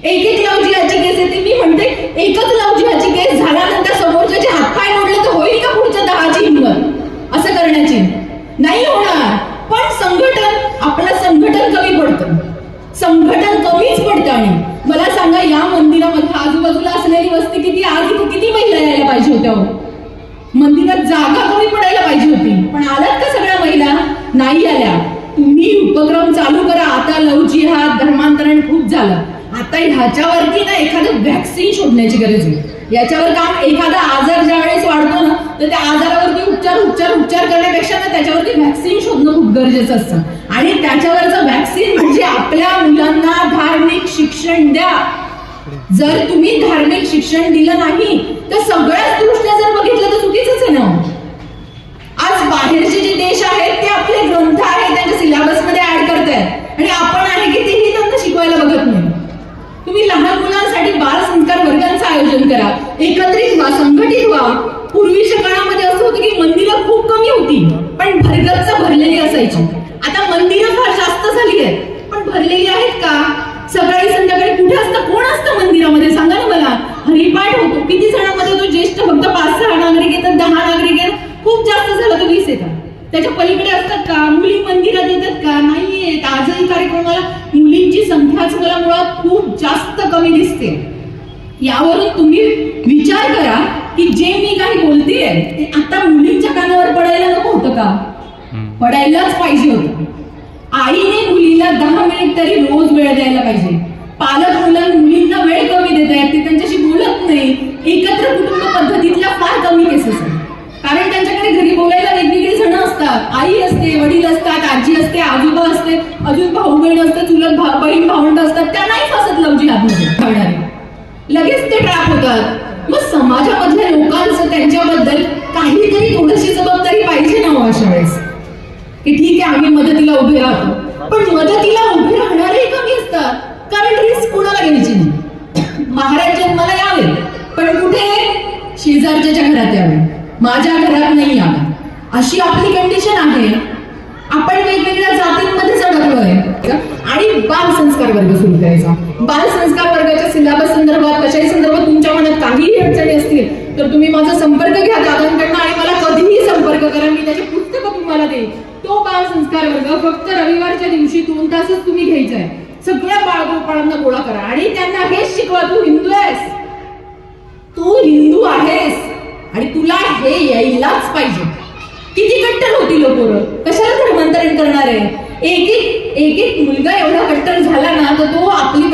एक एक लव जिहादची केस येते. मी म्हणते एकच लव जिहादची केस झाल्यानंतर समोरच्याचे हातपाय मोडले तर होईल का पुढच्या 10ची हिंमत असं करण्याची? नाही होणार. पण संघटन, आपलं संघटन कमी पडतं, संघटन कमीच पडतं. आणि मला सांगा, या मंदिरामध्ये आजूबाजूला असलेली वस्ती किती, आज इथे किती महिला यायला पाहिजे होत्या? मंदिरात जागा कमी पडायला पाहिजे होती, पण आल्यात का सगळ्या महिला? नाही आल्या. तुम्ही उपक्रम चालू करा. आता लव जिहाद, धर्मांतरण खूप झालं. आता ह्याच्यावरती ना एखादं व्हॅक्सिन शोधण्याची गरज आहे. याच्यावर काम, एखादा आजार ज्या वेळेस वाढतो ना, तर त्या आजारावरती उपचार करण्यापेक्षा ना त्याच्यावरती व्हॅक्सिन शोधणं खूप गरजेचं असतं. आणि त्याच्यावरचं व्हॅक्सिन म्हणजे आपल्या मुलांना धार्मिक शिक्षण द्या. जर तुम्ही धार्मिक शिक्षण दिलं नाही तर सगळ्याच दृष्ट्या जर बघितलं तर चुकीचंच आहे ना. आज बाहेरचे जे देश आहेत ते आपले ग्रंथ आहेत त्यांच्या सिलेबस मध्ये ऍड करतायत आणि आपण आहे की तेही त्यांना शिकवायला बघत नाही. तुम्ही लहान मुलांसाठी बाल संस्कार वर्गांचं आयोजन करा, एकत्रित व्हा, संघटित व्हा. पूर्वीच्या काळामध्ये असं होतं की मंदिरं खूप कमी होती पण भरगच्च भरलेली असायची. आता मंदिरं फार जास्त झाली आहेत पण भरलेली आहेत का? सकाळी संध्याकाळी कुठे असतं, कोण असतं मंदिरामध्ये सांगा ना मला? हरिपाठ होतो. किती जणांमध्ये तो ज्येष्ठ फक्त 5-6 नागरिक येतात, 10 नागरिक येतात, खूप जास्त झालं तर 20 येतात. त्याच्या पलीकडे असतात का? मुली मंदिरात येतात का? नाही येत. आजही कार्यक्रमाला मुलींची संख्याच मला मुळात खूप जास्त कमी दिसते. यावरून तुम्ही विचार करा की जे मी काही बोलतेय ते आता मुलींच्या कानावर पडायला नको होतं का? पडायलाच पाहिजे होतं. आईने मुलीला 10 मिनिट तरी रोज वेळ द्यायला पाहिजे. पालक मुलींना वेळ कमी देत आहेत, ते त्यांच्याशी बोलत नाही. एकत्र कुटुंब पद्धतीतल्या फार कमी केसेस आहेत, कारण त्यांच्याकडे घरी बोलायला वेगवेगळी जण असतात. आई असते, वडील असतात, आजी असते, आजोबा असते, अजून भाऊ बहीण असते, चुलत बहीण भावंड असतात. त्या नाही फसत लव जिहादमध्ये, लगेच ते ट्रॅप होतात. मग समाजामधल्या लोकांचं त्यांच्याबद्दल काहीतरी थोडीशी जबाबदारी पाहिजे ना हो अशा वेळेस, की ठीक आहे आम्ही मदतीला उभे राहतो. पण मदतीला उभे राहणारे कमी असतात, कारण रिस्क कोणाला घ्यायची नाही. महाराज जन्माला यावे पण कुठे? शेजारच्या घरात यावे, माझ्या घरात नाही यावे, अशी आपली कंडिशन आहे. आपण वेगवेगळ्या जातींमध्ये अडकलोय. आणि बाल संस्कार वर्ग सुरू करायचा. बाल संस्कार वर्गाच्या सिलेबस संदर्भात, कशाही संदर्भात तुमच्या मनात काहीही अडचणी असतील तर तुम्ही माझा संपर्क घ्या दादांकडनं आणि मला कधीही संपर्क करा. मी त्याची पुस्तकं तुम्हाला देईन. तो बाल संस्कार वर्ग फक्त रविवारच्या दिवशी 2 तासच तुम्ही घ्यायचा आहे. सगळ्या बाळगोपाळांना गोळा करा आणि त्यांना हेच शिकवा, तू हिंदू आहेस, तू हिंदू आहेस आणि तुला हे यायलाच पाहिजे. किती कट्टर होती लोक, कशाला धर्मांतरण करणार आहे? एक एक मुलगा एवढा कट्टर झाला ना तर तो आपली